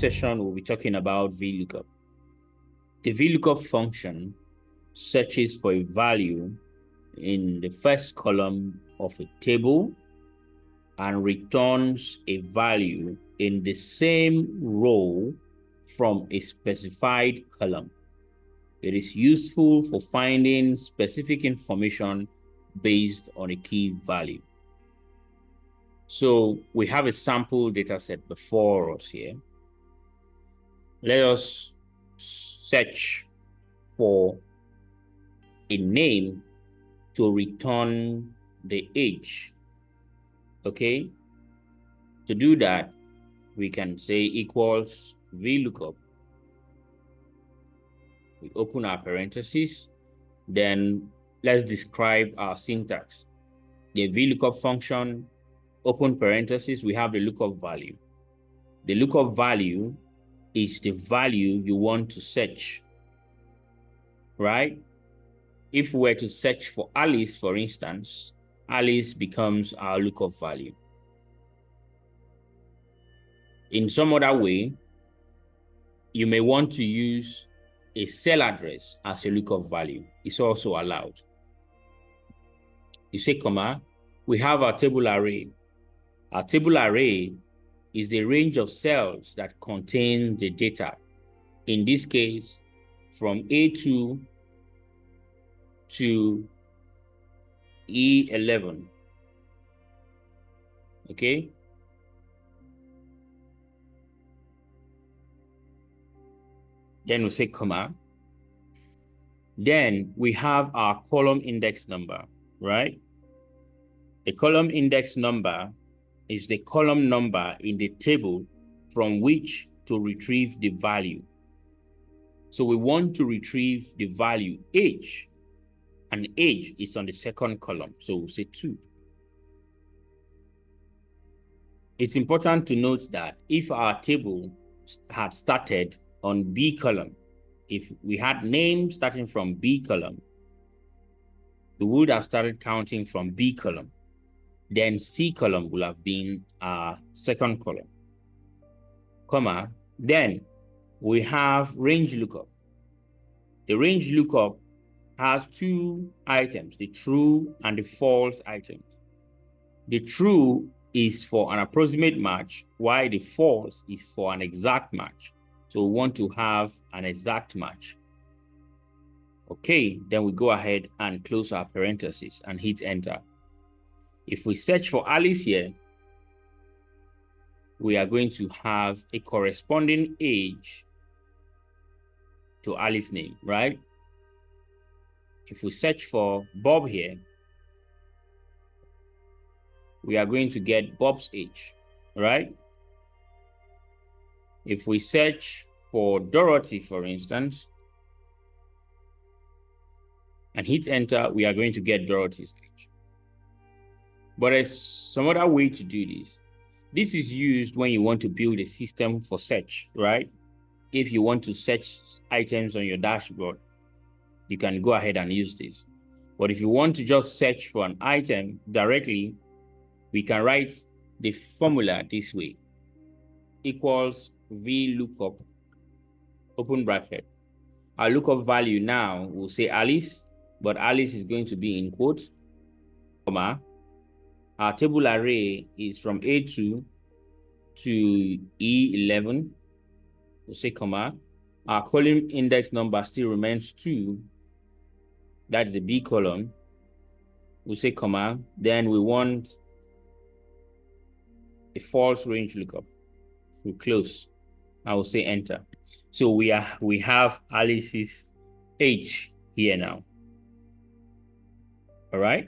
session, we'll be talking about VLOOKUP. The VLOOKUP function searches for a value in the first column of a table and returns a value in the same row from a specified column. It is useful for finding specific information based on a key value. So we have a sample data set before us here. Let us search for a name to return the age. Okay? To do that, we can say equals VLOOKUP. We open our parentheses, then let's describe our syntax. The VLOOKUP function, open parentheses, we have the lookup value. The lookup value is the value you want to search, right? If we were to search for Alice, for instance, Alice becomes our lookup value. In some other way, you may want to use a cell address as a lookup value. It's also allowed. You say, comma, we have our table array. Our table array is the range of cells that contain the data. In this case, from A2 to E11. Okay? Then we say comma. Then we have our column index number, right? The column index number is the column number in the table from which to retrieve the value. So we want to retrieve the value age, and age is on the second column. So we'll say 2. It's important to note that if our table had started on B column, if we had names starting from B column, we would have started counting from B column. Then C column will have been our second column, comma. Then we have range lookup. The range lookup has 2 items, the true and the false items. The true is for an approximate match, while the false is for an exact match. So we want to have an exact match. Okay, then we go ahead and close our parentheses and hit enter. If we search for Alice here, we are going to have a corresponding age to Alice's name, right? If we search for Bob here, we are going to get Bob's age, right? If we search for Dorothy, for instance, and hit enter, we are going to get Dorothy's age. But there's some other way to do this. This is used when you want to build a system for search, right? If you want to search items on your dashboard, you can go ahead and use this. But if you want to just search for an item directly, we can write the formula this way. Equals VLOOKUP, open bracket. Our lookup value now will say Alice, but Alice is going to be in quotes, comma. Our table array is from A2 to E11. We'll say comma. Our column index number still remains 2. That's the B column. We'll say comma. Then we want a false range lookup. We'll close. I will say enter. So we have Alice's age here now. All right.